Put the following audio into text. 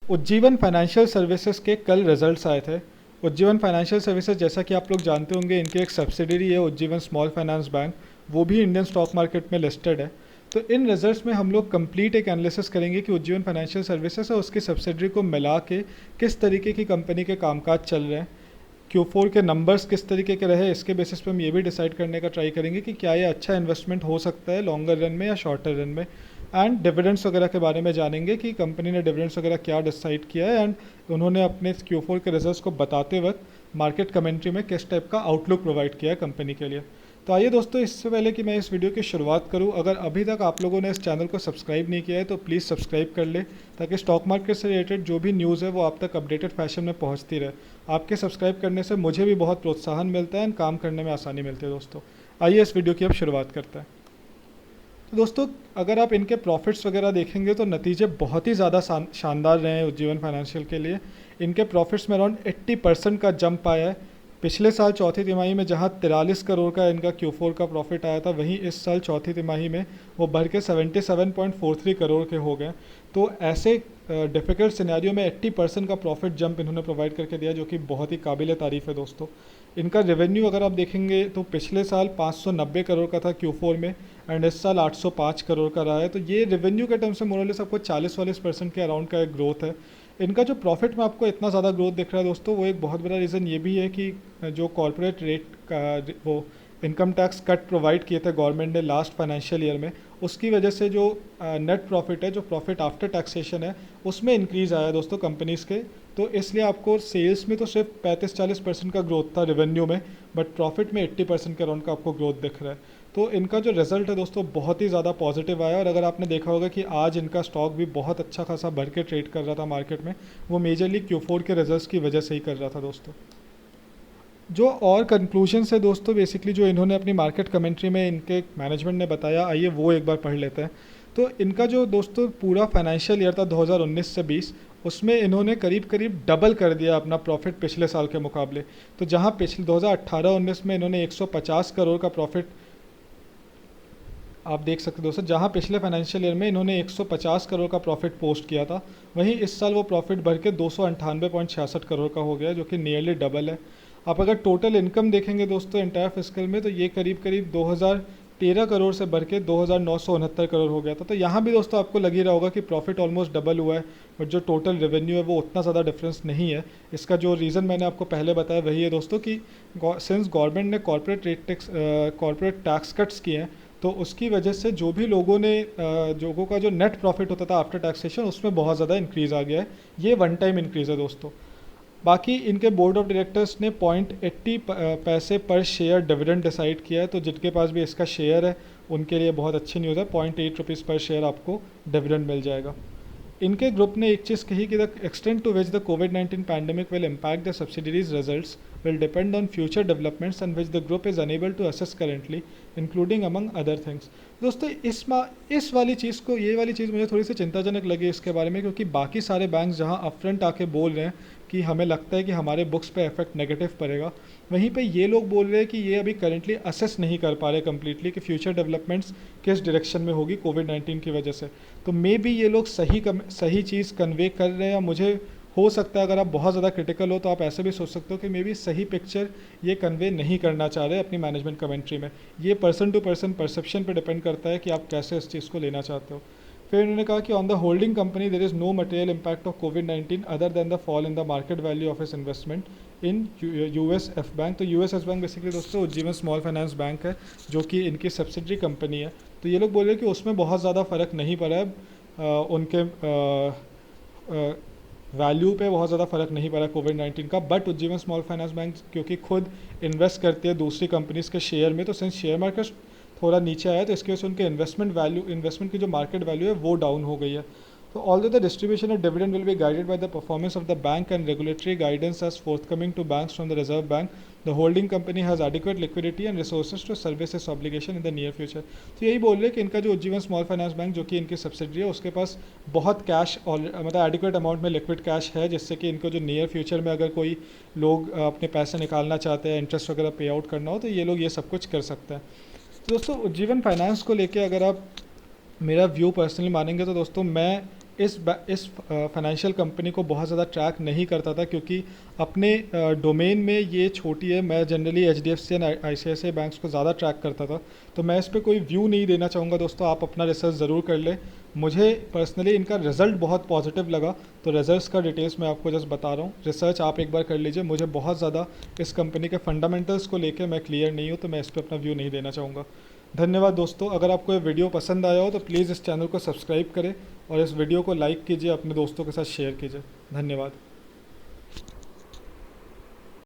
Ujjivan financial services के कल results आए थे। उज्जीवन फाइनेंशियल सर्विसेज, जैसा कि आप लोग जानते होंगे, इनके एक सब्सिडरी है उज्जीवन स्मॉल फाइनेंस बैंक, वो भी इंडियन स्टॉक मार्केट में लिस्टेड है। तो इन रिजल्ट्स में हम लोग कंप्लीट एक एनालिसिस करेंगे कि उज्जीवन फाइनेंशियल सर्विसेज और उसकी सब्सिडरी को मिला के किस तरीके की कंपनी के कामकाज चल रहे हैं, Q4 के नंबर्स किस तरीके के रहे, इसके बेसिस पे हम ये भी डिसाइड करने का ट्राई करेंगे कि क्या ये अच्छा इन्वेस्टमेंट हो सकता है लॉन्गर रन में या शॉर्टर रन में। एंड डिविडेंड्स वगैरह के बारे में जानेंगे कि कंपनी ने डिविडेंड्स वगैरह क्या डिसाइड किया है, एंड उन्होंने अपने Q4 के रिजल्ट्स को बताते वक्त मार्केट कमेंट्री में किस टाइप का आउटलुक प्रोवाइड किया है कंपनी के लिए। तो आइए दोस्तों, इससे पहले कि मैं इस वीडियो की शुरुआत करूं, अगर अभी तक आप लोगों ने इस चैनल को सब्सक्राइब नहीं किया है तो प्लीज़ सब्सक्राइब कर ले, ताकि स्टॉक मार्केट से रिलेटेड जो भी न्यूज़ है वो आप तक अपडेटेड फैशन में पहुंचती रहे। आपके सब्सक्राइब करने से मुझे भी बहुत प्रोत्साहन मिलता है एंड काम करने में आसानी मिलती है दोस्तों। आइए इस वीडियो की अब शुरुआत करते हैं। तो दोस्तों, अगर आप इनके प्रॉफिट्स वगैरह देखेंगे तो नतीजे बहुत ही ज़्यादा शानदार रहे हैं उज्जीवन फाइनेंशियल के लिए। इनके प्रॉफिट्स में अराउंड 80% का जंप आया है। पिछले साल चौथी तिमाही में जहां 43 करोड़ का इनका Q4 का प्रॉफिट आया था, वहीं इस साल चौथी तिमाही में वो बढ़ के 77.43 करोड़ के हो गए। तो ऐसे डिफ़िकल्ट सिनेरियो में 80% का प्रॉफिट जंप इन्होंने प्रोवाइड करके दिया, जो कि बहुत ही काबिल तारीफ़ है दोस्तों। इनका रेवेन्यू अगर आप देखेंगे तो पिछले साल 590 करोड़ का था Q4 में, एंड इस साल 805 करोड़ का रहा है। तो ये रेवेन्यू के टर्म से मोरलेस आपको 40-40% के अराउंड का एक ग्रोथ है। इनका जो प्रॉफिट में आपको इतना ज़्यादा ग्रोथ दिख रहा है दोस्तों, वो एक बहुत बड़ा रीज़न ये भी है कि जो कॉर्पोरेट रेट का वो इनकम टैक्स कट प्रोवाइड किए थे गवर्नमेंट ने लास्ट फाइनेंशियल ईयर में, उसकी वजह से जो नेट प्रॉफिट है, जो प्रॉफिट आफ्टर टैक्सेशन है, उसमें इंक्रीज़ आया दोस्तों कंपनीज़ के। तो इसलिए आपको सेल्स में तो सिर्फ 35-40% का ग्रोथ था रेवेन्यू में, बट प्रॉफिट में 80% के अराउंड का आपको ग्रोथ दिख रहा है। तो इनका जो रिजल्ट है दोस्तों बहुत ही ज़्यादा पॉजिटिव आया, और अगर आपने देखा होगा कि आज इनका स्टॉक भी बहुत अच्छा खासा भर के ट्रेड कर रहा था मार्केट में, वो मेजरली Q4 के रिजल्ट्स की वजह से ही कर रहा था दोस्तों। जो और कंक्लूजन है दोस्तों, बेसिकली जो इन्होंने अपनी मार्केट कमेंट्री में इनके मैनेजमेंट ने बताया, आइए वो एक बार पढ़ लेते हैं। तो इनका जो दोस्तों पूरा फाइनेंशियल ईयर था 2019 से 20, उसमें इन्होंने करीब करीब डबल कर दिया अपना प्रॉफिट पिछले साल के मुकाबले। तो जहां पिछले 2018-19 में इन्होंने 150 करोड़ का प्रॉफिट, आप देख सकते हो दोस्तों, जहां पिछले फाइनेंशियल ईयर में इन्होंने 150 करोड़ का प्रॉफिट पोस्ट किया था, वहीं इस साल वो प्रॉफिट बढ़ के 298.66 करोड़ का हो गया, जो कि नियरली डबल है। आप अगर टोटल इनकम देखेंगे दोस्तों एंटायर फिस्कल में, तो ये करीब करीब 2013 करोड़ से बढ़ के 2969 करोड़ हो गया था। तो यहाँ भी दोस्तों आपको लग ही रहा होगा कि प्रॉफिट ऑलमोस्ट डबल हुआ है, बट जो टोटल रेवेन्यू है वो उतना ज़्यादा डिफरेंस नहीं है। इसका जो रीज़न मैंने आपको पहले बताया वही है दोस्तों कि सिंस गवर्नमेंट ने कॉर्पोरेट टैक्स कट्स किए हैं, तो उसकी वजह से जो भी लोगों का जो नेट प्रॉफिट होता था आफ्टर टैक्सेशन, उसमें बहुत ज़्यादा इंक्रीज़ आ गया है। ये वन टाइम इंक्रीज़ है दोस्तों। बाकी इनके बोर्ड ऑफ डायरेक्टर्स ने 0.80 पैसे पर शेयर डिविडेंड डिसाइड किया है। तो जिनके पास भी इसका शेयर है उनके लिए बहुत अच्छी न्यूज़ है, 0.8 रुपीज़ पर शेयर आपको डिविडेंड मिल जाएगा। इनके ग्रुप ने एक चीज़ कही कि the extent to which the कोविड-19 pandemic will impact the subsidiary's results will depend on future developments and which the group is unable to assess currently, including among other things। दोस्तों इस वाली चीज़ को, ये वाली चीज़ मुझे थोड़ी सी चिंताजनक लगी इसके बारे में, क्योंकि बाकी सारे बैंक जहां अपफ्रंट आके बोल रहे हैं कि हमें लगता है कि हमारे बुक्स पे इफेक्ट नेगेटिव पड़ेगा, वहीं पे ये लोग बोल रहे हैं कि ये अभी करेंटली असेस नहीं कर पा रहे कम्प्लीटली कि फ्यूचर डेवलपमेंट्स किस डायरेक्शन में होगी कोविड-19 की वजह से। तो मे बी ये लोग सही चीज़ कन्वे कर रहे हैं, या मुझे हो सकता है, अगर आप बहुत ज़्यादा क्रिटिकल हो तो आप ऐसे भी सोच सकते हो कि मे बी सही पिक्चर ये कन्वे नहीं करना चाह रहे अपनी मैनेजमेंट कमेंट्री में। ये पर्सन टू पर्सन परसेप्शन पे डिपेंड करता है कि आप कैसे इस चीज़ को लेना चाहते हो। फिर उन्होंने कहा कि on the holding company there is no material impact of कोविड-19 other than the fall in the market value of this investment in USF bank. तो यूएसएफ बैंक बेसिकली दोस्तों उज्जीवन स्मॉल फाइनेंस बैंक है, जो कि इनकी सब्सिडरी कंपनी है। तो ये लोग बोल रहे हैं कि उसमें बहुत ज़्यादा फ़र्क नहीं पड़ा है, उनके वैल्यू पे बहुत ज़्यादा फ़र्क नहीं पड़ा कोविड-19 का। But Ujjivan small finance bank क्योंकि खुद इन्वेस्ट करती है दूसरी कंपनीज़ के शेयर में, तो सिंस शेयर मार्केट थोड़ा नीचे आया, तो इसकी वजह से उनके इन्वेस्टमेंट की जो मार्केट वैल्यू है वो डाउन हो गई है। So although the distribution of dividend will be guided by the performance of the bank and regulatory guidance as forthcoming to banks from the Reserve Bank, the holding company has adequate liquidity and resources to service its obligation in the near future। तो यही बोल रहे हैं कि इनका जो Ujjivan small finance bank जो कि इनकी सब्सिडरी है, उसके पास बहुत कैश और मतलब एडिक्वेट अमाउंट में लिक्विड कैश है, जिससे कि इनको जो नियर फ्यूचर में अगर कोई लोग अपने पैसे निकालना चाहते हैं, इंटरेस्ट वगैरह पे आउट करना हो, तो ये लोग ये सब कुछ कर सकते हैं। तो दोस्तों उज्जीवन फाइनेंस को लेके अगर आप मेरा व्यू पर्सनली मानेंगे तो दोस्तों मैं इस फाइनेंशियल कंपनी को बहुत ज़्यादा ट्रैक नहीं करता था, क्योंकि अपने डोमेन में ये छोटी है। मैं generally HDFC and ICICI banks को ज़्यादा ट्रैक करता था, तो मैं इस पर कोई व्यू नहीं देना चाहूँगा दोस्तों। आप अपना रिसर्च ज़रूर कर लें। मुझे पर्सनली इनका रिज़ल्ट बहुत पॉजिटिव लगा, तो रिजल्ट्स का डिटेल्स मैं आपको जस्ट बता रहा हूँ। रिसर्च आप एक बार कर लीजिए। मुझे बहुत ज़्यादा इस कंपनी के फंडामेंटल्स को लेकर मैं क्लियर नहीं हूँ, तो मैं इस पर अपना व्यू नहीं देना चाहूँगा। धन्यवाद दोस्तों। अगर आपको ये वीडियो पसंद आया हो तो प्लीज़ इस चैनल को सब्सक्राइब करें और इस वीडियो को लाइक कीजिए, अपने दोस्तों के साथ शेयर कीजिए। धन्यवाद।